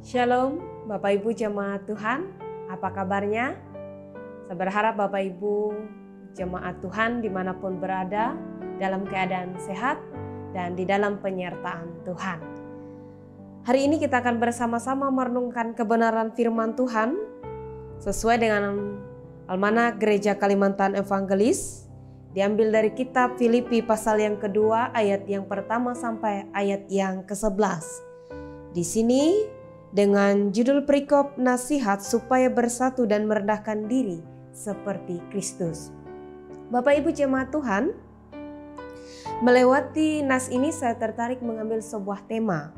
Shalom Bapak Ibu jemaat Tuhan, apa kabarnya? Saya berharap Bapak Ibu jemaat Tuhan dimanapun berada dalam keadaan sehat dan di dalam penyertaan Tuhan. Hari ini kita akan bersama-sama merenungkan kebenaran firman Tuhan sesuai dengan Almanak Gereja Kalimantan Evangelis, diambil dari kitab Filipi pasal yang kedua ayat yang pertama sampai ayat yang ke-11. Di sini dengan judul perikop nasihat supaya bersatu dan merendahkan diri seperti Kristus. Bapak Ibu jemaat Tuhan, melewati nas ini saya tertarik mengambil sebuah tema.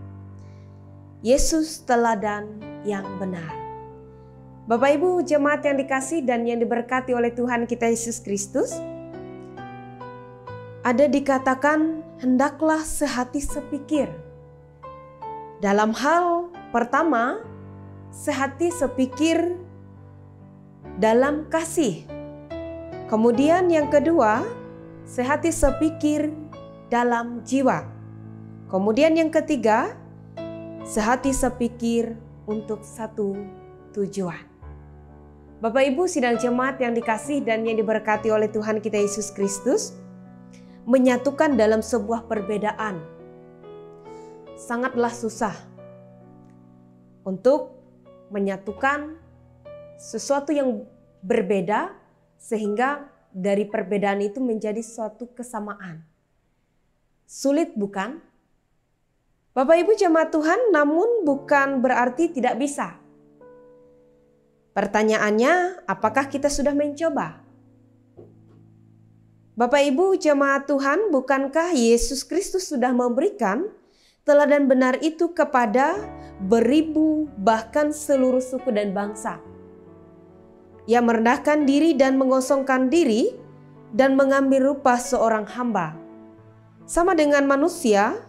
Yesus teladan yang benar. Bapak Ibu jemaat yang dikasih dan yang diberkati oleh Tuhan kita Yesus Kristus, ada dikatakan hendaklah sehati sepikir. Dalam hal pertama, sehati sepikir dalam kasih. Kemudian yang kedua, sehati sepikir dalam jiwa. Kemudian yang ketiga, sehati sepikir untuk satu tujuan. Bapak Ibu sidang jemaat yang dikasih dan yang diberkati oleh Tuhan kita Yesus Kristus, menyatukan dalam sebuah perbedaan sangatlah susah. Untuk menyatukan sesuatu yang berbeda sehingga dari perbedaan itu menjadi suatu kesamaan. Sulit bukan? Bapak Ibu jemaat Tuhan, namun bukan berarti tidak bisa. Pertanyaannya, apakah kita sudah mencoba? Bapak Ibu jemaat Tuhan, bukankah Yesus Kristus sudah memberikan teladan benar itu kepada beribu bahkan seluruh suku dan bangsa? Ia merendahkan diri dan mengosongkan diri dan mengambil rupa seorang hamba. Sama dengan manusia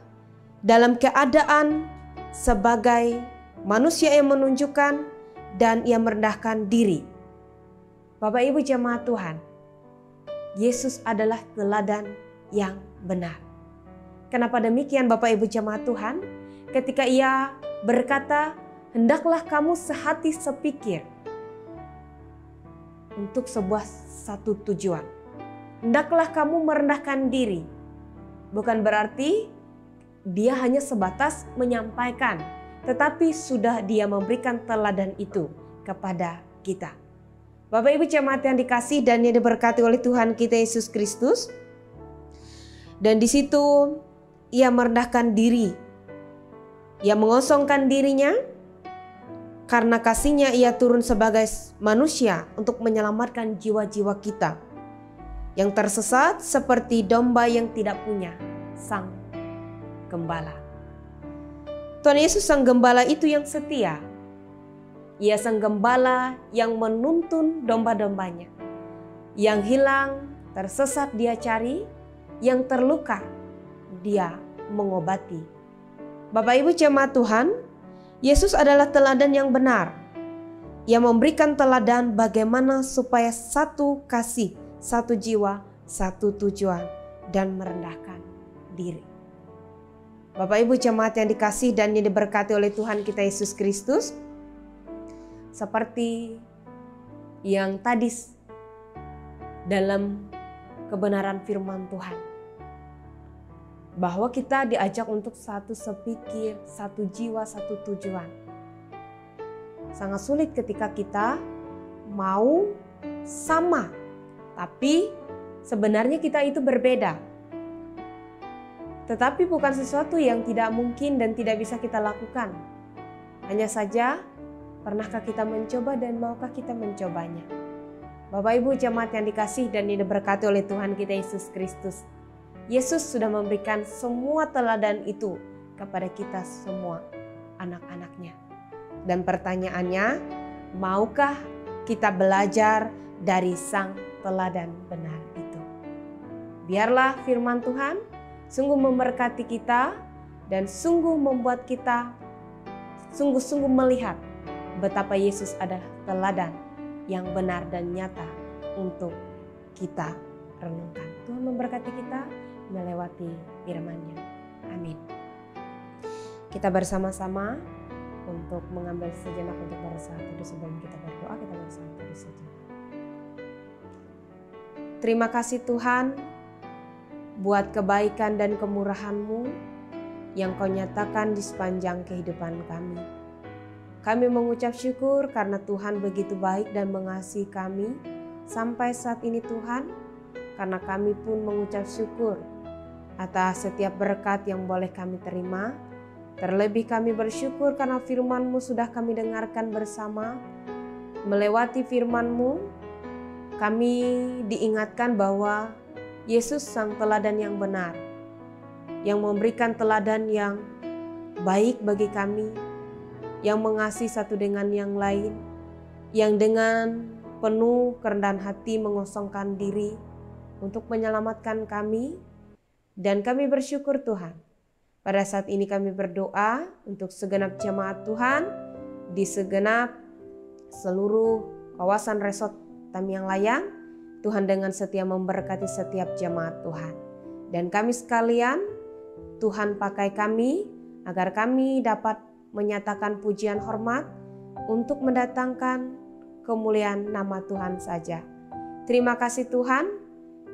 dalam keadaan sebagai manusia yang menunjukkan dan ia merendahkan diri. Bapak Ibu jemaat Tuhan, Yesus adalah teladan yang benar. Kenapa demikian Bapak Ibu jemaat Tuhan? Ketika ia berkata, hendaklah kamu sehati sepikir untuk sebuah satu tujuan. Hendaklah kamu merendahkan diri. Bukan berarti dia hanya sebatas menyampaikan, tetapi sudah dia memberikan teladan itu kepada kita. Bapak Ibu jemaat yang dikasih dan yang diberkati oleh Tuhan kita Yesus Kristus. Dan di situ ia merendahkan diri. Ia mengosongkan dirinya karena kasihnya ia turun sebagai manusia untuk menyelamatkan jiwa-jiwa kita yang tersesat seperti domba yang tidak punya sang gembala. Tuhan Yesus sang gembala itu yang setia. Ia sang gembala yang menuntun domba-dombanya. Yang hilang, tersesat dia cari, yang terluka dia mengobati. Bapak Ibu jemaat Tuhan, Yesus adalah teladan yang benar. Ia memberikan teladan bagaimana supaya satu kasih, satu jiwa, satu tujuan, dan merendahkan diri. Bapak Ibu jemaat yang dikasih dan yang diberkati oleh Tuhan kita Yesus Kristus, seperti yang tadi dalam kebenaran firman Tuhan, bahwa kita diajak untuk satu sepikir, satu jiwa, satu tujuan. Sangat sulit ketika kita mau sama, tapi sebenarnya kita itu berbeda. Tetapi bukan sesuatu yang tidak mungkin dan tidak bisa kita lakukan. Hanya saja, pernahkah kita mencoba dan maukah kita mencobanya? Bapak Ibu jemaat yang dikasih dan diberkati oleh Tuhan kita Yesus Kristus, Yesus sudah memberikan semua teladan itu kepada kita semua anak-anaknya. Dan pertanyaannya, maukah kita belajar dari sang teladan benar itu? Biarlah firman Tuhan sungguh memberkati kita dan sungguh membuat kita sungguh-sungguh melihat betapa Yesus adalah teladan yang benar dan nyata untuk kita renungkan. Tuhan memberkati kita melewati firman-Nya. Amin. Kita bersama-sama untuk mengambil sejenak untuk bersatu. Sebelum kita berdoa, kita bersatu sejenak. Terima kasih Tuhan buat kebaikan dan kemurahan-Mu yang Kau nyatakan di sepanjang kehidupan kami. Kami mengucap syukur karena Tuhan begitu baik dan mengasihi kami sampai saat ini Tuhan, karena kami pun mengucap syukur atas setiap berkat yang boleh kami terima. Terlebih kami bersyukur karena firman-Mu sudah kami dengarkan bersama. Melewati firman-Mu, kami diingatkan bahwa Yesus sang teladan yang benar, yang memberikan teladan yang baik bagi kami, yang mengasihi satu dengan yang lain, yang dengan penuh kerendahan hati mengosongkan diri untuk menyelamatkan kami. Dan kami bersyukur Tuhan, pada saat ini kami berdoa untuk segenap jemaat Tuhan di segenap seluruh kawasan resort Tamiang Layang. Tuhan dengan setia memberkati setiap jemaat Tuhan. Dan kami sekalian, Tuhan pakai kami agar kami dapat menyatakan pujian hormat untuk mendatangkan kemuliaan nama Tuhan saja. Terima kasih Tuhan,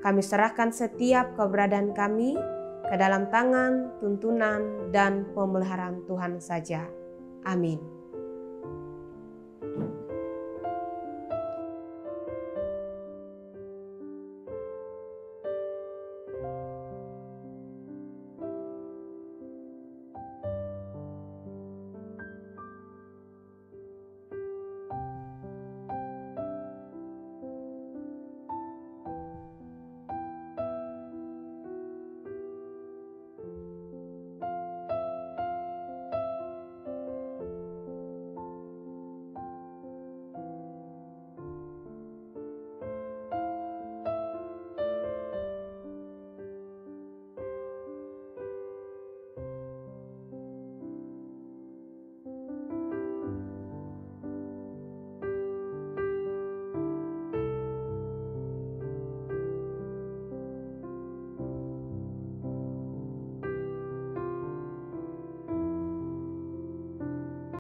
kami serahkan setiap keberadaan kami ke dalam tangan, tuntunan, dan pemeliharaan Tuhan saja. Amin.